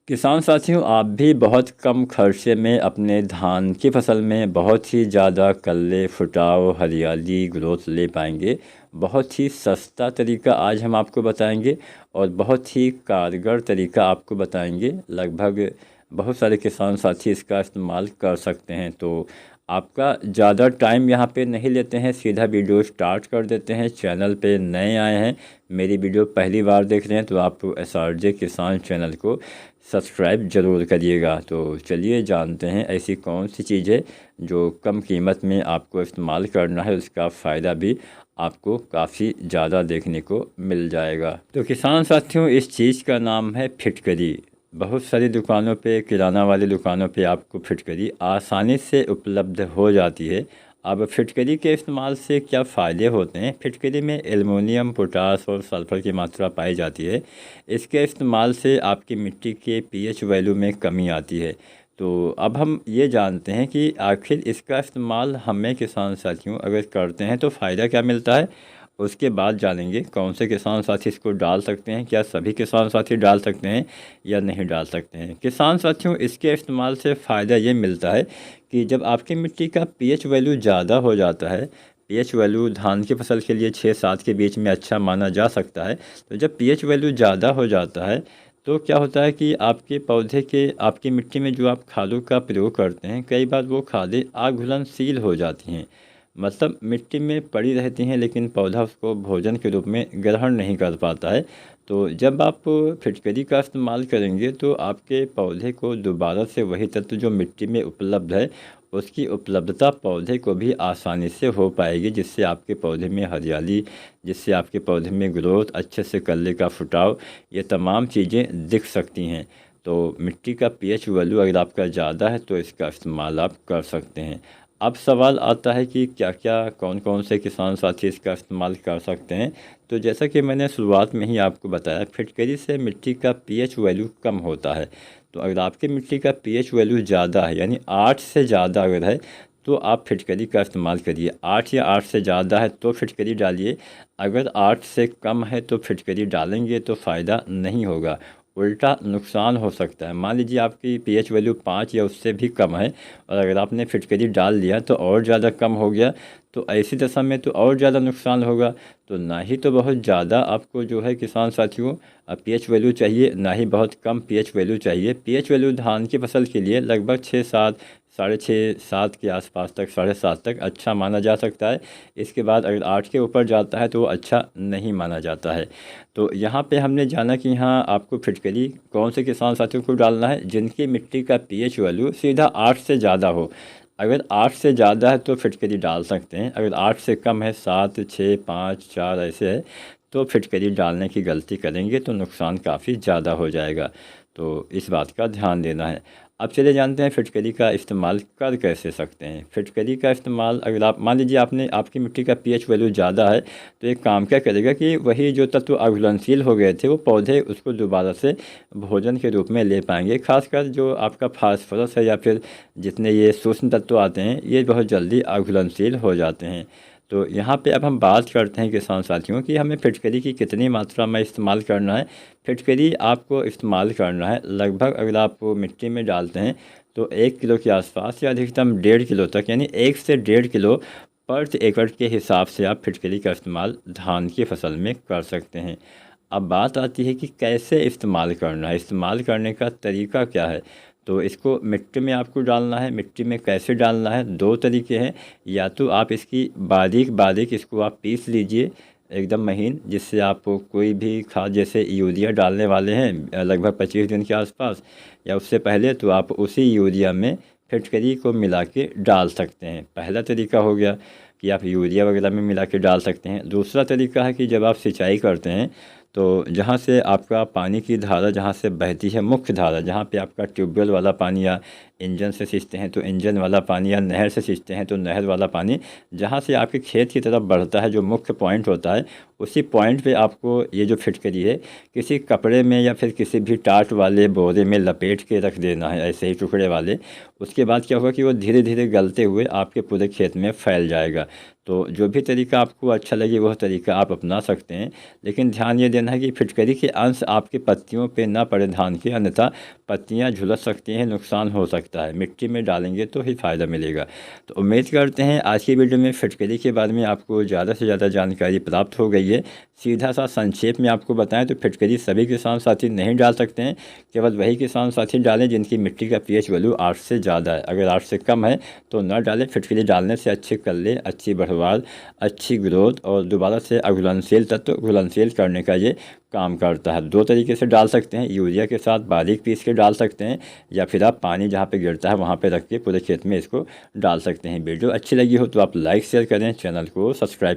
किसान साथियों, आप भी बहुत कम खर्चे में अपने धान की फसल में बहुत ही ज़्यादा कल्ले, फुटाव, हरियाली, ग्रोथ ले पाएंगे। बहुत ही सस्ता तरीका आज हम आपको बताएंगे और बहुत ही कारगर तरीका आपको बताएंगे। लगभग बहुत सारे किसान साथी इसका इस्तेमाल कर सकते हैं। तो आपका ज़्यादा टाइम यहाँ पे नहीं लेते हैं, सीधा वीडियो स्टार्ट कर देते हैं। चैनल पे नए आए हैं, मेरी वीडियो पहली बार देख रहे हैं तो आप SRJ किसान चैनल को सब्सक्राइब ज़रूर करिएगा। तो चलिए जानते हैं ऐसी कौन सी चीज़ है जो कम कीमत में आपको इस्तेमाल करना है, उसका फ़ायदा भी आपको काफ़ी ज़्यादा देखने को मिल जाएगा। तो किसान साथियों, इस चीज़ का नाम है फिटकरी। बहुत सारी दुकानों पे, किराना वाली दुकानों पे आपको फिटकरी आसानी से उपलब्ध हो जाती है। अब फिटकरी के इस्तेमाल से क्या फ़ायदे होते हैं? फिटकरी में एल्युमिनियम, पोटास और सल्फ़र की मात्रा पाई जाती है। इसके इस्तेमाल से आपकी मिट्टी के pH वैल्यू में कमी आती है। तो अब हम ये जानते हैं कि आखिर इसका इस्तेमाल हमें किसान साथियों अगर करते हैं तो फ़ायदा क्या मिलता है। उसके बाद जानेंगे कौन से किसान साथी इसको डाल सकते हैं, क्या सभी किसान साथी डाल सकते हैं या नहीं डाल सकते हैं। किसान साथियों, इसके इस्तेमाल से फ़ायदा ये मिलता है कि जब आपकी मिट्टी का pH वैल्यू ज़्यादा हो जाता है, pH वैल्यू धान की फसल के लिए 6-7 के बीच में अच्छा माना जा सकता है। तो जब pH वैल्यू ज़्यादा हो जाता है तो क्या होता है कि आपके पौधे के, आपकी मिट्टी में जो आप खादों का प्रयोग करते हैं, कई बार वो खादें अघुलनशील हो जाती हैं। मतलब मिट्टी में पड़ी रहती हैं लेकिन पौधा उसको भोजन के रूप में ग्रहण नहीं कर पाता है। तो जब आप फिटकरी का इस्तेमाल करेंगे तो आपके पौधे को दोबारा से वही तत्व जो मिट्टी में उपलब्ध है, उसकी उपलब्धता पौधे को भी आसानी से हो पाएगी, जिससे आपके पौधे में हरियाली, जिससे आपके पौधे में ग्रोथ, अच्छे से कल्ले का फुटाव, ये तमाम चीज़ें दिख सकती हैं। तो मिट्टी का pH वैल्यू अगर आपका ज़्यादा है तो इसका इस्तेमाल आप कर सकते हैं। अब सवाल आता है कि क्या क्या, कौन कौन से किसान साथी इसका इस्तेमाल कर सकते हैं। तो जैसा कि मैंने शुरुआत में ही आपको बताया, फिटकरी से मिट्टी का pH वैल्यू कम होता है। तो अगर आपकी मिट्टी का pH वैल्यू ज़्यादा है, यानी 8 से ज़्यादा अगर है, तो आप फिटकरी का इस्तेमाल करिए। 8 या 8 से ज़्यादा है तो फिटकरी डालिए। अगर 8 से कम है तो फिटकरी डालेंगे तो फ़ायदा नहीं होगा, उल्टा नुकसान हो सकता है। मान लीजिए आपकी pH वैल्यू 5 या उससे भी कम है और अगर आपने फिटकरी डाल दिया तो और ज़्यादा कम हो गया, तो ऐसी दशा में तो और ज़्यादा नुकसान होगा। तो ना ही तो बहुत ज़्यादा आपको जो है किसान साथियों pH वैल्यू चाहिए, ना ही बहुत कम pH वैल्यू चाहिए। pH वैल्यू धान की फसल के लिए लगभग 6-7, 6.5-7 के आसपास तक, 7.5 तक अच्छा माना जा सकता है। इसके बाद अगर 8 के ऊपर जाता है तो वो अच्छा नहीं माना जाता है। तो यहाँ पे हमने जाना कि यहाँ आपको फिटकरी कौन से किसान साथियों को डालना है, जिनकी मिट्टी का pH वैल्यू सीधा 8 से ज़्यादा हो। अगर 8 से ज़्यादा है तो फिटकरी डाल सकते हैं। अगर 8 से कम है, 7, 6, 5, 4 ऐसे है, तो फिटकरी डालने की गलती करेंगे तो नुकसान काफ़ी ज़्यादा हो जाएगा। तो इस बात का ध्यान देना है। अब चले जानते हैं फिटकरी का इस्तेमाल कर कैसे सकते हैं। फिटकरी का इस्तेमाल, अगर आप मान लीजिए आपकी मिट्टी का pH वैल्यू ज़्यादा है, तो एक काम क्या करेगा कि वही जो तत्व अघुलनशील हो गए थे वो पौधे उसको दोबारा से भोजन के रूप में ले पाएंगे। खासकर जो आपका फास्फोरस है या फिर जितने ये सूक्ष्म तत्व आते हैं, ये बहुत जल्दी अघुलनशील हो जाते हैं। तो यहाँ पे अब हम बात करते हैं किसान साथियों कि हमें फिटकरी की कितनी मात्रा में इस्तेमाल करना है। फिटकरी आपको इस्तेमाल करना है लगभग, अगर आप मिट्टी में डालते हैं तो 1 किलो के आसपास या अधिकतम 1.5 किलो तक, यानी 1 से 1.5 किलो पर एकड़ के हिसाब से आप फिटकरी का इस्तेमाल धान की फसल में कर सकते हैं। अब बात आती है कि कैसे इस्तेमाल करना है, इस्तेमाल करने का तरीका क्या है। तो इसको मिट्टी में आपको डालना है। मिट्टी में कैसे डालना है, दो तरीके हैं। या तो आप इसकी बारीक बारीक इसको आप पीस लीजिए एकदम महीन, जिससे आप कोई भी खाद, जैसे यूरिया डालने वाले हैं लगभग 25 दिन के आसपास या उससे पहले, तो आप उसी यूरिया में फिटकरी को मिला के डाल सकते हैं। पहला तरीका हो गया कि आप यूरिया वगैरह में मिला के डाल सकते हैं। दूसरा तरीका है कि जब आप सिंचाई करते हैं तो जहाँ से आपका पानी की धारा जहाँ से बहती है, मुख्य धारा, जहाँ पे आपका ट्यूबवेल वाला पानी या इंजन से सींचते हैं तो इंजन वाला पानी, या नहर से सींचते हैं तो नहर वाला पानी, जहाँ से आपके खेत की तरफ बढ़ता है, जो मुख्य पॉइंट होता है, उसी पॉइंट पे आपको ये जो फिटकरी है किसी कपड़े में या फिर किसी भी टाट वाले बोरे में लपेट के रख देना है, ऐसे ही टुकड़े वाले। उसके बाद क्या होगा कि वो धीरे धीरे गलते हुए आपके पूरे खेत में फैल जाएगा। तो जो भी तरीका आपको अच्छा लगे वह तरीका आप अपना सकते हैं, लेकिन ध्यान ये देना है कि फिटकरी के अंश आपकी पत्तियों पे ना पड़े धान के, अन्यथा पत्तियां झुलस सकती हैं, नुकसान हो सकता है। मिट्टी में डालेंगे तो ही फ़ायदा मिलेगा। तो उम्मीद करते हैं आज की वीडियो में फिटकरी के बारे में आपको ज़्यादा से ज़्यादा जानकारी प्राप्त हो गई है। सीधा सा संक्षेप में आपको बताएं तो फिटकरी सभी किसान साथी नहीं डाल सकते हैं, केवल वही किसान साथी डालें जिनकी मिट्टी का पीएच वैल्यू 8 से ज़्यादा है। अगर 8 से कम है तो न डालें। फिटकरी डालने से अच्छे कल्ले, अच्छी बढ़वार, अच्छी ग्रोथ और दोबारा से अघुलनशील तत्व घुलनशील करने का ये काम करता है। दो तरीके से डाल सकते हैं, यूरिया के साथ बारीक पीस के डाल सकते हैं, या फिर आप पानी जहाँ पे गिरता है वहाँ पे रख के पूरे खेत में इसको डाल सकते हैं। वीडियो अच्छी लगी हो तो आप लाइक शेयर करें, चैनल को सब्सक्राइब करें।